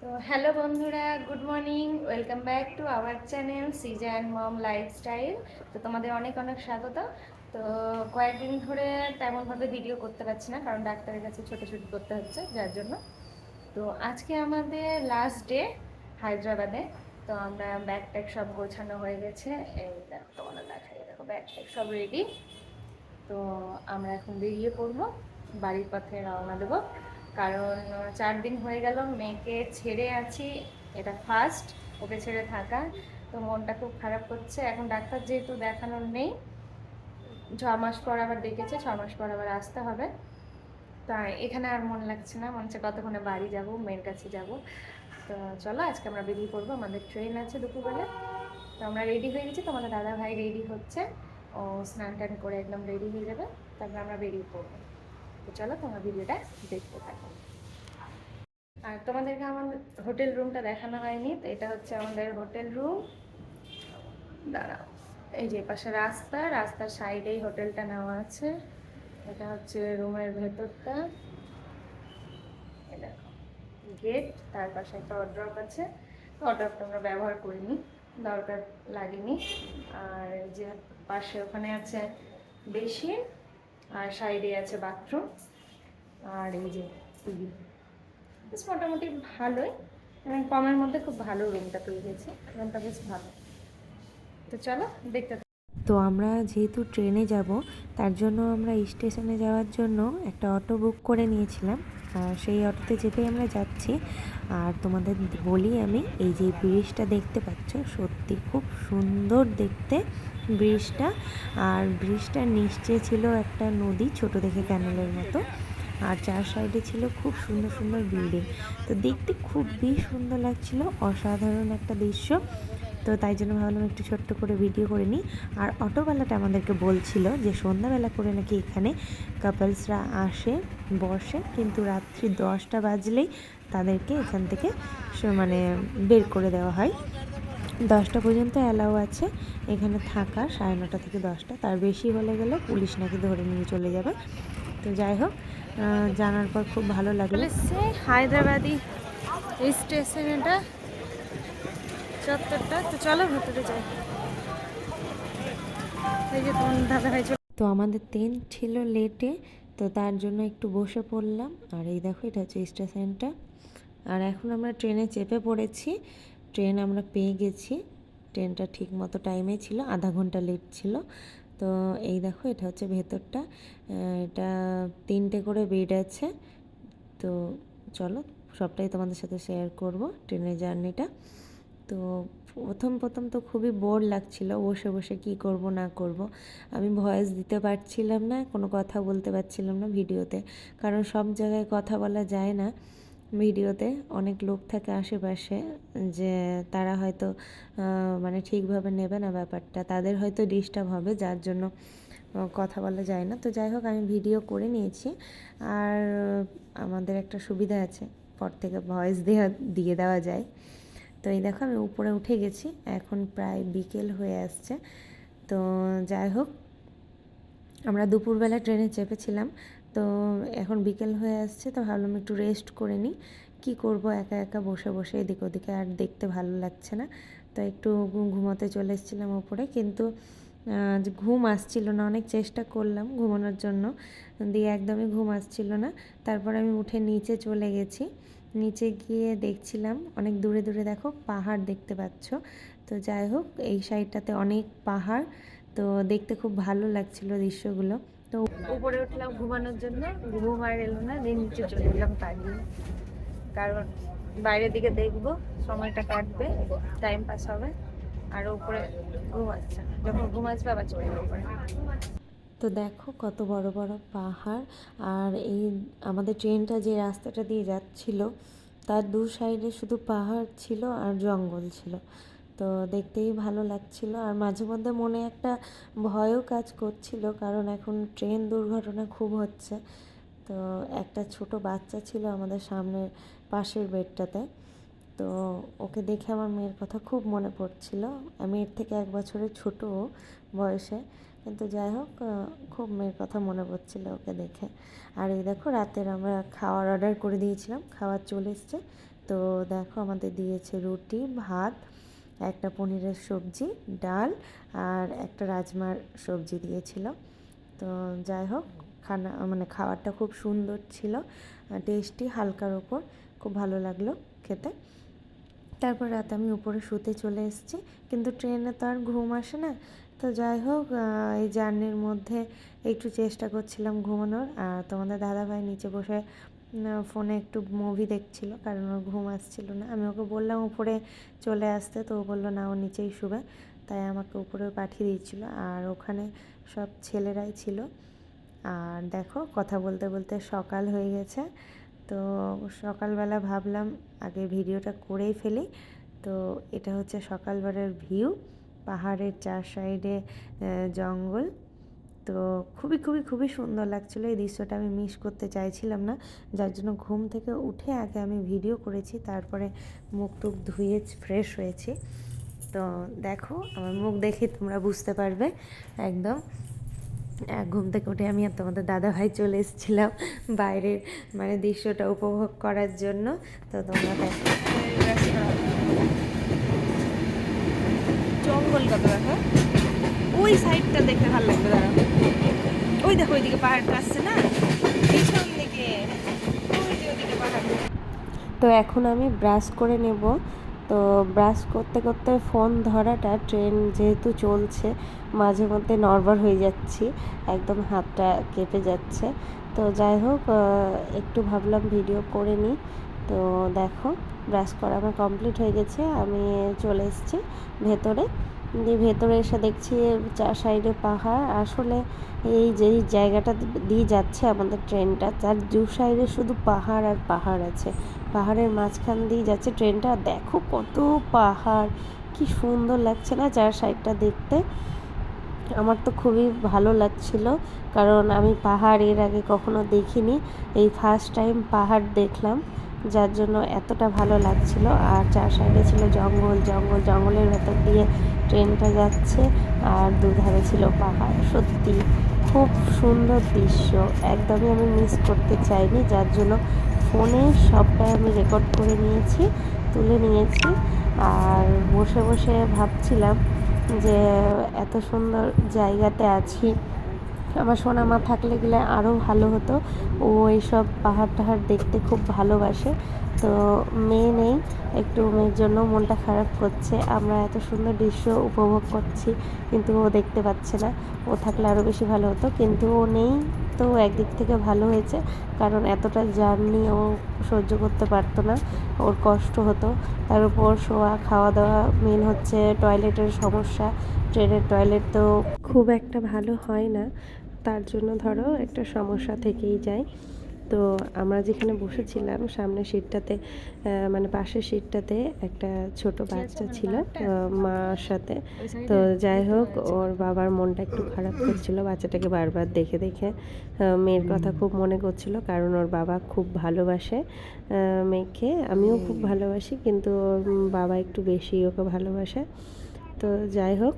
তো হ্যালো বন্ধুরা, good morning, welcome back to our channel সিজা অ্যান্ড মম লাইফস্টাইল। তো তোমাদের অনেক অনেক স্বাগত। তো কয়েকদিন ধরে তেমনভাবে ভিডিও করতে পারছি না, কারণ ডাক্তারের কাছে ছোটাছুটি করতে হচ্ছে, যার জন্য। তো আজকে আমাদের লাস্ট ডে হায়দ্রাবাদে। তো আমরা ব্যাগ ট্যাগ সব গোছানো হয়ে গেছে। এই দেখো, তোমাদের দেখাই, দেখো ব্যাগ ট্যাগ সব রেডি। তো আমরা এখন বেরিয়ে পড়বো, বাড়ির পথে রওনা দেবো। কারণ 4 দিন হয়ে গেল মেয়েকে ছেড়ে আছি, এটা ফার্স্ট ওকে ছেড়ে থাকা। তো মনটা খুব খারাপ করছে। এখন ডাক্তার যেহেতু দেখানোর নেই, 6 মাস পর আবার ডেকেছে, 6 মাস পর আবার আসতে হবে। তাই এখানে আর মন লাগছে না, মনে হচ্ছে কতক্ষণে বাড়ি যাব, মেয়ের কাছে যাব। তো চলো, আজকে আমরা বেরিয়ে পড়বো, আমাদের ট্রেন আছে দুপুরবেলা। তো আমরা রেডি হয়ে গেছি, তোমাদের দাদা ভাই রেডি হচ্ছে। ও স্নান টান করে একদম রেডি হয়ে যাবে, তারপর আমরা বেরিয়ে পড়বো। তো চলো, তোমার ভিডিওটা দেখতে থাকো। আর তোমাদেরকে আমাদের হোটেল রুমটা দেখানো হয়নি, তো এটা হচ্ছে আমাদের হোটেল রুম। দাঁড়াও, এই যে পাশে রাস্তা, রাস্তার সাইডেই হোটেলটা নেওয়া আছে। এটা হচ্ছে রুমের ভেতরটা। এই দেখো গেট, তার পাশে একটা ওয়ার্ড্রপ আছে। ওয়ার্ড্রপটা আমরা ব্যবহার করিনি, দরকার লাগেনি। আর এই যে পাশে ওখানে আছে বেসিন, আর সাইডে আছে বাথরুম, আর এই যে টিভি। বেশ মোটামুটি ভালোই, এবং কমের মধ্যে খুব ভালো রুমটা পেয়ে গেছে। রুমটা বেশ ভালো। তো চলো দেখতে। তো আমরা যেহেতু ট্রেনে যাব, তার জন্য আমরা স্টেশনে যাওয়ার জন্য একটা অটো বুক করে নিয়েছিলাম। আর সেই অটোতে চেপে আমরা যাচ্ছি। আর তোমাদের বলি, আমি এই যে ব্রিজটা দেখতে পাচ্ছ, সত্যি খুব সুন্দর দেখতে ব্রিজটা। আর ব্রিজটার নিচে ছিল একটা নদী, ছোট দেখে ক্যানেলের মতো। আর চার সাইডে ছিল খুব সুন্দর সুন্দর বিল্ডিং। তো দেখতে খুবই সুন্দর লাগছিল, অসাধারণ একটা দৃশ্য। তো তাই জন্য ভাবলাম একটু ছোট্ট করে ভিডিও করে নিই। আর অটোওয়ালাটা আমাদেরকে বলছিল যে সন্ধ্যাবেলা করে নাকি এখানে কাপলসরা আসে, বসে, কিন্তু রাত্রি 10টা বাজলেই তাদেরকে এখান থেকে মানে বের করে দেওয়া হয়। 10টা পর্যন্ত অ্যালাউ আছে এখানে থাকা, 9:30 থেকে 10টা। তার বেশি হলে গেলে পুলিশ নাকি ধরে নিয়ে চলে যাবে। তো যাই হোক, জানার পর খুব ভালো লাগলো। হায়দ্রাবাদি স্টেশন, এটা চত্বরটা। তো চলো ভেতরে যাই। এই যে তোমার দাদা ভাই। তো আমাদের ট্রেন ছিল লেটে, তো তার জন্য একটু বসে পড়লাম। আর এই দেখো, এটা হচ্ছে স্টেশনটা। আর এখন আমরা ট্রেনে চেপে পড়েছি। ট্রেন আমরা পেয়ে গেছি। ট্রেনটা ঠিক মতো টাইমে ছিল, আধা ঘন্টা লেট ছিল। তো এই দেখো, এটা হচ্ছে ভেতরটা। এটা 3টে করে বেড আছে। তো চলো, সবটাই তোমাদের সাথে শেয়ার করব ট্রেনের জার্নিটা। তো প্রথম প্রথম তো খুবই বোর লাগছিল, বসে বসে কি করব না করব। আমি ভয়েস দিতে পারছিলাম না, কোনো কথা বলতে পারছিলাম না ভিডিওতে, কারণ সব জায়গায় কথা বলা যায় না ভিডিওতে। অনেক লোক থাকে আশেপাশে, যে তারা হয়তো মানে ঠিকভাবে নেবে না ব্যাপারটা, তাদের হয়তো ডিস্টার্ব হবে, যার জন্য কথা বলা যায় না। তো যাই হোক, আমি ভিডিও করে নিয়েছি। আর আমাদের একটা সুবিধা আছে, পর থেকে ভয়েস দিয়ে দেওয়া যায়। তো এই দেখো, আমি উপরে উঠে গেছি, এখন প্রায় বিকেল হয়ে আসছে। তো যাই হোক, আমরা দুপুরবেলা ট্রেনে চেপেছিলাম। তো এখন বিকেল হয়ে আসছে, তো ভাবলাম একটু রেস্ট করে নিই। কী করব, একা একা বসে বসে এদিক ওদিকে আর দেখতে ভালো লাগছে না। তো একটু ঘুমোতে চলে এসেছিলাম ওপরে, কিন্তু ঘুম আসছিল না। অনেক চেষ্টা করলাম ঘুমানোর জন্য, দিয়ে একদমই ঘুম আসছিল না। তারপর আমি উঠে নিচে চলে গেছি। নিচে গিয়ে দেখছিলাম অনেক দূরে দূরে, দেখো পাহাড় দেখতে পাচ্ছ। তো যাই হোক, এই সাইডটাতে অনেক পাহাড়। তো দেখতে খুব ভালো লাগছিল দৃশ্যগুলো। তো উপরে উঠলাম ঘুমানোর জন্য, ঘুম আর এলো না, দিয়ে নিচে চলে গেলাম তাড়িয়ে। কারণ বাইরের দিকে দেখবো, সময়টা কাটবে, টাইম পাস হবে। আর উপরে ঘুম আসছে না, যখন ঘুম আসবে আবার চলে যাবো উপরে। তো দেখো কত বড় বড় পাহাড়। আর এই আমাদের ট্রেনটা যে রাস্তাটা দিয়ে যাচ্ছিল, তার দু সাইডে শুধু পাহাড় ছিল আর জঙ্গল ছিল। তো দেখতেই ভালো লাগছিল। আর মাঝে মধ্যে মনে একটা ভয়ও কাজ করছিল, কারণ এখন ট্রেন দুর্ঘটনা খুব হচ্ছে। তো একটা ছোট বাচ্চা ছিল আমাদের সামনের পাশের বেডটাতে। তো ওকে দেখে আমার মেয়ের কথা খুব মনে পড়ছিল। আমি এর থেকে 1 বছরের ছোট বয়সে, কিন্তু যাই হোক, খুব মেয়ের কথা মনে পড়ছিল ওকে দেখে। আর এই দেখো, রাতের আমরা খাওয়ার অর্ডার করে দিয়েছিলাম, খাবার চলে এসছে। তো দেখো আমাদের দিয়েছে রুটি, ভাত, একটা পনিরের সবজি, ডাল আর একটা রাজমার সবজি দিয়েছিল। তো যাই হোক, খাবারটা খুব সুন্দর ছিল, টেস্টি, হালকার ওপর, খুব ভালো লাগলো খেতে। তারপর রাতে আমি উপরে শুতে চলে এসেছি, কিন্তু ট্রেনে তো আর ঘুম আসে না। তো যাই হোক, এই জার্নির মধ্যে একটু চেষ্টা করছিলাম ঘুমানোর, আর তোমাদের দাদাভাই নিচে বসে ফোনে একটু মুভি দেখছিল, কারণ ওর ঘুম আসছিল না। আমি ওকে বললাম উপরে চলে আসতে, তো ও বললো না, ও নিচেই শুবে, তাই আমাকে উপরে পাঠিয়ে দিয়েছিলো। আর ওখানে সব ছেলেরাই ছিল। আর দেখো, কথা বলতে বলতে সকাল হয়ে গেছে। তো সকালবেলা ভাবলাম আগে ভিডিওটা করেই ফেলি। তো এটা হচ্ছে সকালবেলার ভিউ, পাহাড়ের চার সাইডে জঙ্গল। তো খুবই খুবই খুবই সুন্দর লাগছিলো। এই দৃশ্যটা আমি মিস করতে চাইছিলাম না, যার জন্য ঘুম থেকে উঠে আগে আমি ভিডিও করেছি, তারপরে মুখ টুক ধুয়ে ফ্রেশ হয়েছি। তো দেখো, আমার মুখ দেখে তোমরা বুঝতে পারবে একদম। ঘুম থেকে উঠে আমি আর তোমাদের দাদাভাই চলে এসেছিলাম বাইরের দৃশ্যটা উপভোগ করার জন্য। তো তোমরা দেখো, জঙ্গল কত দেখো, ওই সাইডটা দেখতে ভালো লাগবে। দাঁড়া, ওই দেখো ওইদিকে পাহাড়টা আসছে না, পিছন দিকে, ওই যে ওইদিকে পাহাড়। তো এখন আমি ব্রাশ করে নেব। তো ব্রাশ করতে করতে ফোন ধরাটা, ট্রেন যেহেতু চলছে, মাঝে মধ্যে নড়বড় হয়ে যাচ্ছি, একদম হাতটা কেঁপে যাচ্ছে। তো যাই হোক, একটু ভাবলাম ভিডিও করে নিই। তো দেখো, ব্রাশ করা আমার কমপ্লিট হয়ে গেছে। আমি চলে এসেছি ভেতরে। দিয়ে ভেতরে এসে দেখছি চার সাইডে পাহাড়। আসলে এই যে জায়গাটা দিয়ে যাচ্ছে আমাদের ট্রেনটা, তার দু সাইডে শুধু পাহাড় আর পাহাড় আছে। পাহাড়ের মাঝখান দিয়ে যাচ্ছে ট্রেনটা। দেখো কত পাহাড়, কি সুন্দর লাগছে না চার সাইডটা দেখতে। আমার তো খুবই ভালো লাগছিল, কারণ আমি পাহাড় এর আগে কখনো দেখিনি, এই ফার্স্ট টাইম পাহাড় দেখলাম, যার জন্য এতটা ভালো লাগছিল। আর চার সাইডে ছিল জঙ্গল, জঙ্গলের ভেতর দিয়ে ট্রেনটা যাচ্ছে, আর দুধারে ছিল পাহাড়। সত্যি খুব সুন্দর দৃশ্য, একদমই আমি মিস করতে চাইনি, যার জন্য ফোনে সবটাই আমি রেকর্ড করে নিয়েছি, তুলে নিয়েছি। আর বসে বসে ভাবছিলাম যে এত সুন্দর জায়গাতে আছি, আমার সোনামা থাকলে গেলে আরও ভালো হতো। ও এইসব পাহাড় টাহাড় দেখতে খুব ভালোবাসে। তো মেয়ে নেই, একটু মেয়ের জন্য মনটা খারাপ করছে। আমরা এত সুন্দর দৃশ্য উপভোগ করছি, কিন্তু ও দেখতে পাচ্ছে না। ও থাকলে আরও বেশি ভালো হতো, কিন্তু ও নেই। তো একদিক থেকে ভালো হয়েছে, কারণ এতটা জার্নি ও সহ্য করতে পারতো না, ওর কষ্ট হতো। তার উপর শোয়া, খাওয়া দাওয়া, মেন হচ্ছে টয়লেটের সমস্যা। ট্রেনের টয়লেট তো খুব একটা ভালো হয় না, তার জন্য ধরো একটা সমস্যা থেকেই যায়। তো আমরা যেখানে বসেছিলাম সামনের সিটটাতে, পাশের সিটটাতে একটা ছোট বাচ্চা ছিল মার সাথে। তো যাই হোক, ওর বাবার মনটা একটু খারাপ করছিল, বাচ্চাটাকে বারবার দেখে দেখে মেয়ের কথা খুব মনে করছিল, কারণ ওর বাবা খুব ভালোবাসে মেয়েকে। আমিও খুব ভালোবাসি, কিন্তু ওর বাবা একটু বেশি ওকে ভালোবাসে। তো যাই হোক,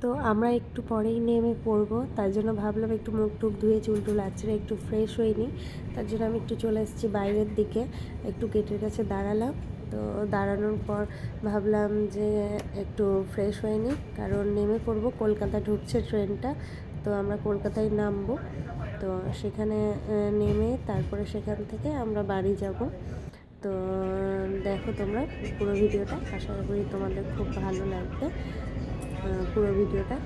তো আমরা একটু পরেই নেমে পড়বো, তার জন্য ভাবলাম একটু মুখ টুক ধুয়ে চুল টুল আঁচড়ে একটু ফ্রেশ হয়ে নিই। তার জন্য আমি একটু চলে এসেছি বাইরের দিকে, একটু গেটের কাছে দাঁড়ালাম। তো দাঁড়ানোর পর ভাবলাম যে একটু ফ্রেশ হয়ে নিই, কারণ নেমে পড়বো, কলকাতা ঢুকছে ট্রেনটা। তো আমরা কলকাতায় নামবো। তো সেখানে নেমে তারপরে সেখান থেকে আমরা বাড়ি যাব। তো দেখো তোমরা পুরো ভিডিওটা, আশা করি তোমাদের খুব ভালো লাগবে পুরো ভিডিওটা।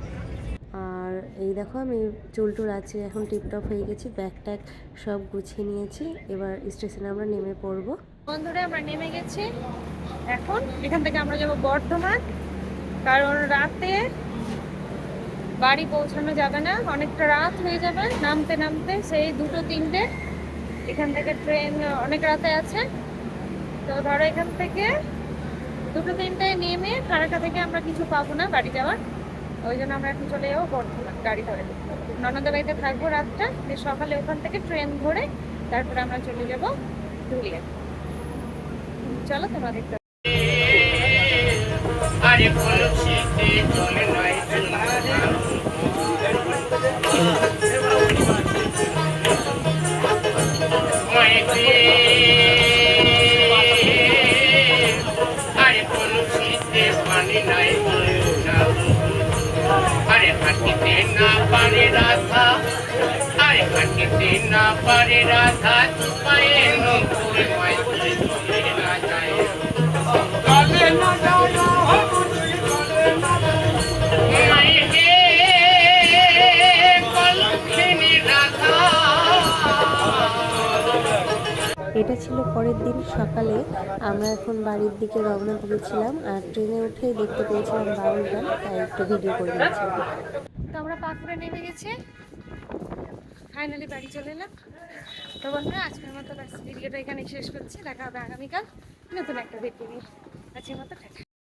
আর এই দেখো, আমি চুল টুল আছে এখন টিপটপ হয়ে গেছি, ব্যাগ ট্যাগ সব গুছিয়ে নিয়েছি। এবার স্টেশনে আমরা নেমে পড়বো। বন্ধুরা, আমরা নেমে গেছি। এখন এখান থেকে আমরা যাব বর্ধমান, কারণ রাতে বাড়ি পৌঁছানো যাবে না, অনেকটা রাত হয়ে যাবে নামতে নামতে, সেই 2-3টে। এখান থেকে ট্রেন অনেক রাতে আছে। তো ধরো এখান থেকে 2-3টায় নেমে ফারাক্কা থেকে আমরা কিছু পাবো না বাড়ি যাওয়ার, ওই জন্য আমরা এখন চলে যাবো বর্ধমান গাড়ি ধরে। ননদের বাড়িতে থাকবো রাতটা, দিয়ে সকালে ওখান থেকে ট্রেন ধরে তারপরে আমরা চলে যাবো ধুলিয়া। চলো তোমরা দেখতে। হাঁটিতে না পারে রাধা, আরে হাঁটিতে না পারে রাধা, পায়ে নূপুর মাইতে চলে না যায়, চলে না যায়, মায়ে হে কলক্ষিনী রাধা। এটা ছিল পরের দিন সকালে। আমরা এখন বাড়ির দিকে রওনা দিয়েছিলাম, আর ট্রেনে উঠেই দেখতে পেয়েছিলাম বাউল গান, তাই একটু ভিডিও করে নিয়েছিলাম। তো আমরা পাকুড়ে নেমে গেছি, ফাইনালি বাড়ি চলে এলাম। তো বন্ধুরা আজকের মতো ভিডিওটা এখানে শেষ করছি, দেখা হবে আগামীকাল নতুন একটা ভিডিও নিয়ে। আজকের মতো টাটা।